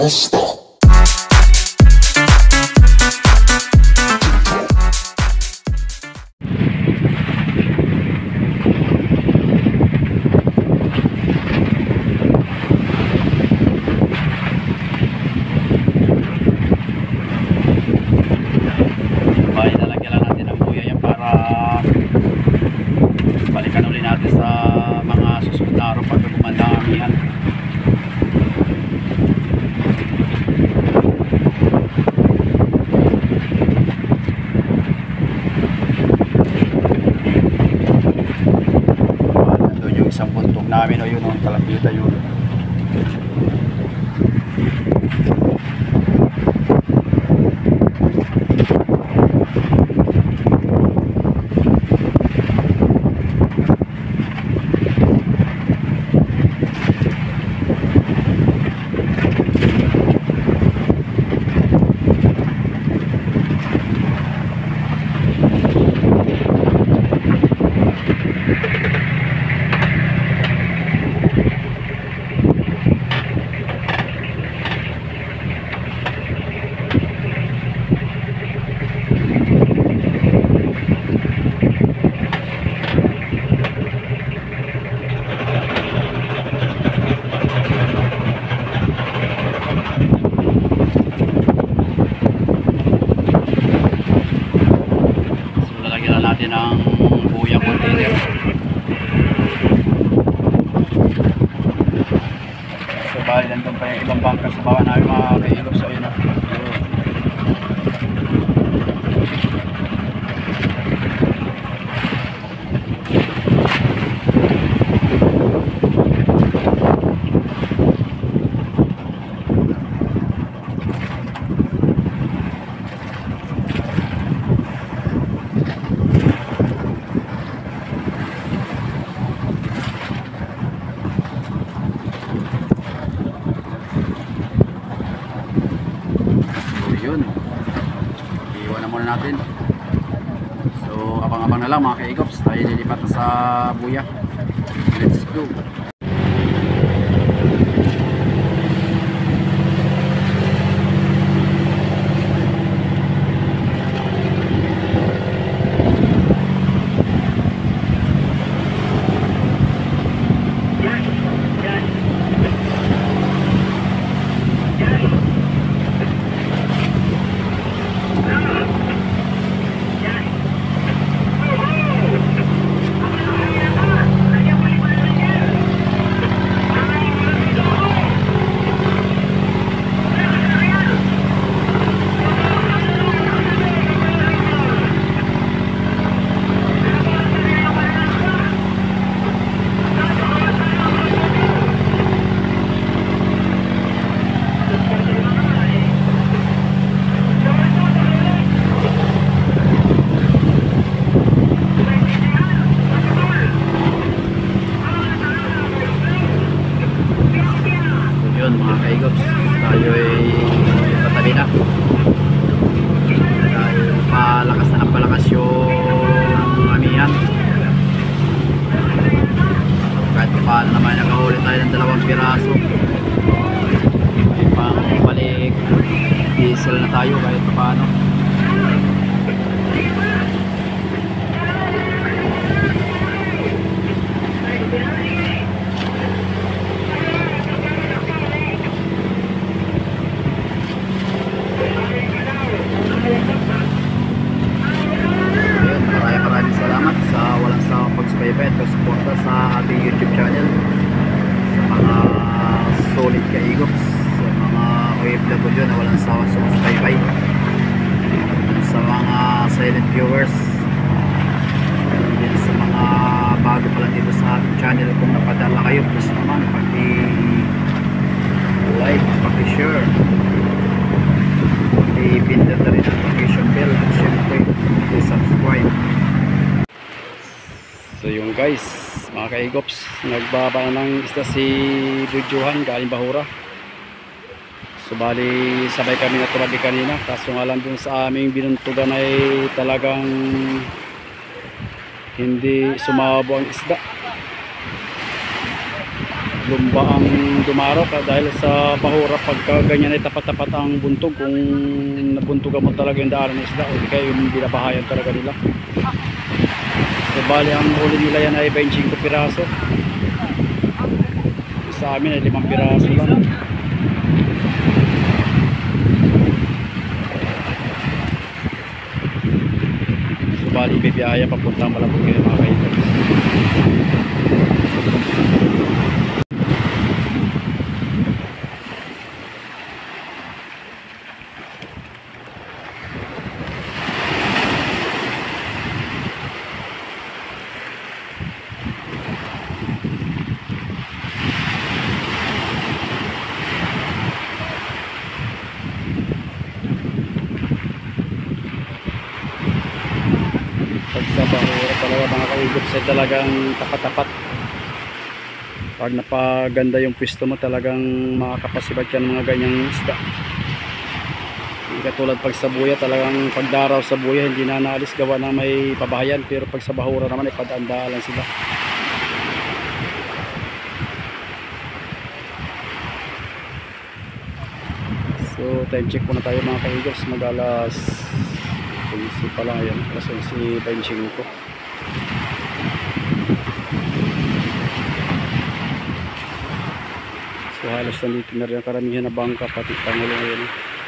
Esto. Isang buntog namin o yun o talapita yun. Natin ang buyang container. So bali nandun pa yung ibang bangka sa bawah namin mga kailog. So yun na. Iwan na muna natin. So abang-abang na lang mga kaigops, tayo lilipat na sa buya. Let's go. Mga kaigops, tayo ay patabi na dahil palakas na palakas yung amihan. Kahit paano naman nakahuli tayo ng 2 piraso, may pang balik diesel na tayo kahit paano. Maraming salamat sa walang sawang pagsubaybay at pagsuporta sa ating YouTube channel, sa mga solid kaigops, sa mga OFW na walang sawang sumusubaybay, sa mga silent viewers, din sa mga bago pa lang dito sa ating channel. Kung napadala kayo, please naman paki-like, paki-share, paki-pindot na rin ang notification bell at syempre paki-subscribe. So yung guys, mga kaigops, nagbaba ng isda si Bujuhan galing Bahura. So bali sabay kami na tumagi kanina, kaso nga lang dun sa aming binuntugan ay talagang hindi sumabo ang isda. lumba ang dumarok dahil sa bahura. Pagka ganyan ay tapat-tapat ang buntog, kung nabuntugan mo talaga yung daanan ng isda o di kaya yung binabahayan talaga nila. So bali ang huli nila yan ay 25 piraso, sa amin ay 5 piraso lang. So bali bibiyaya papunta Malabon kayo mga kaibigan. Pag sa bahura talaga mga kaigups ay talagang tapat-tapat. Pag napaganda yung pwesto mo, talagang makakapasibad ka ng mga ganyang isda. Hindi katulad pag sa buya, talagang pagdaraw sa buya hindi na naalis gawa na may pabahayan, pero pag sa bahura naman ay padandaan sila. So time check muna tayo mga kaigups, mag alas 11 pa lang, ayan, alas 11:25. So halos nandito na rin ang karamihan na bangka, pati Pangulo ngayon.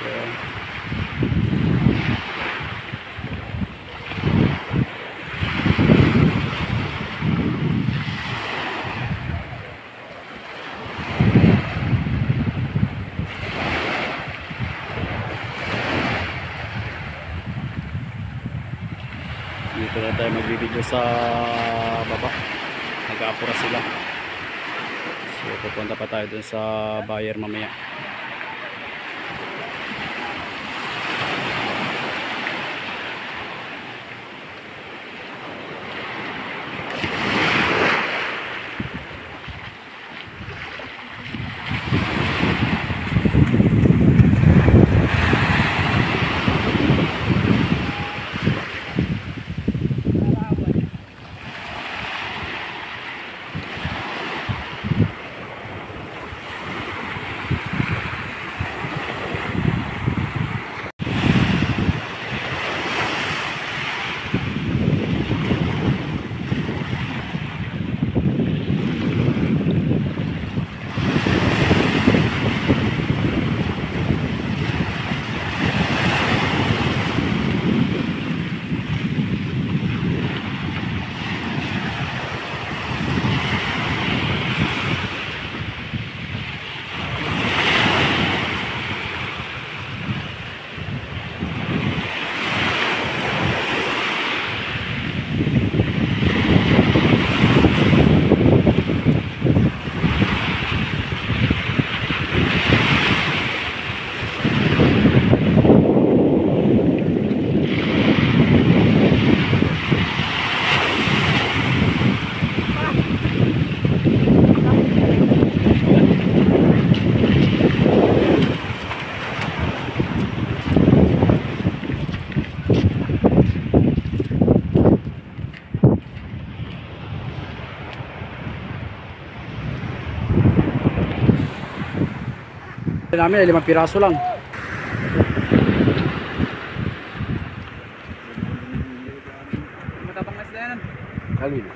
Kaya dito na tayo magbibideo sa baba, nag-aapura sila. So pupunta pa tayo dun sa buyer mamaya. Namin ay 5 piraso lang. Matapang na sila yan. Alin?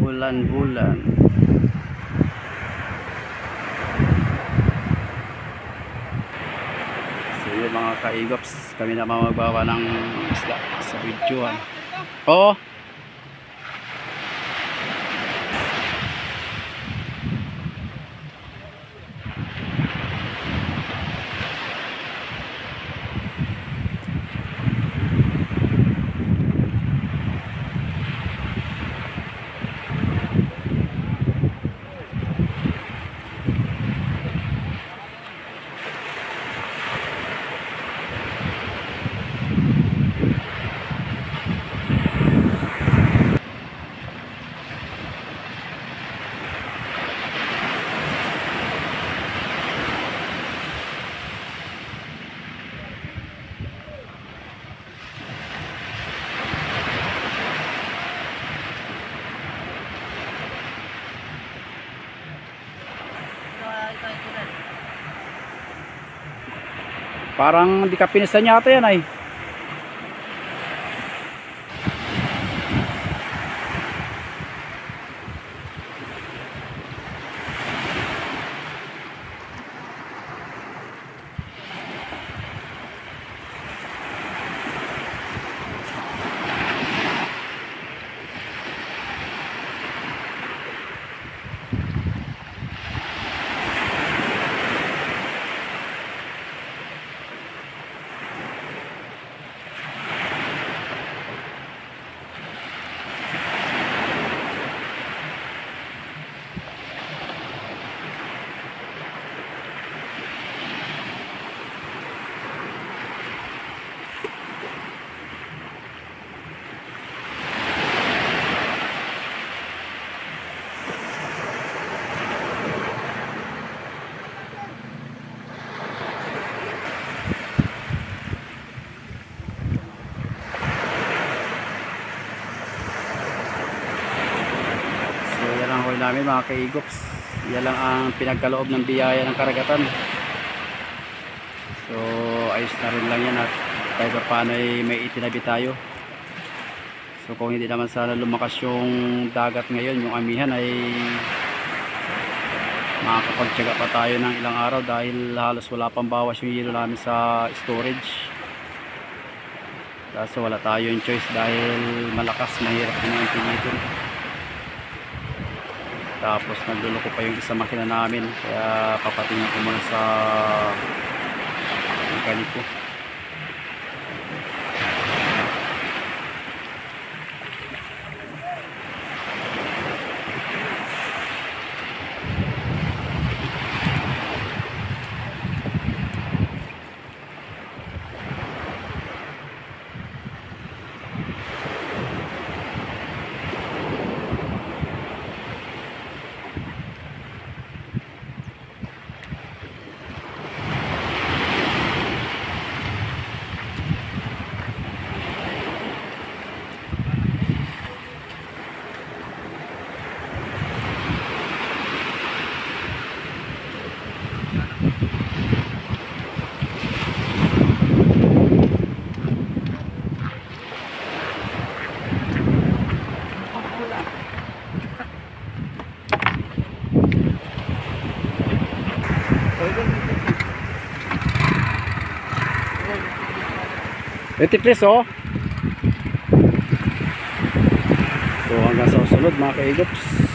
Bulan-bulan. So yun mga kaigops, kami na magbawa ng isla sa videoan. Oo. Parang hindi ka pinisan yata yan ay. Namin mga kaigops, yan lang ang pinagkaloob ng biyaya ng karagatan. So ayos na rin lang yan at kahit paano ay may itinabi tayo. So kung hindi naman sana lumakas yung dagat ngayon, yung amihan, ay makakapagtyaga pa tayo ng ilang araw dahil halos wala pang bawas yung yelo namin sa storage. Kaso wala tayong choice dahil malakas, mahirap din ang pinitin. Tapos nagluloko pa yung isa makina namin, kaya papatingin ko muna sa mekaniko. Ito please oh. So hanggang sa susunod mga kaigops.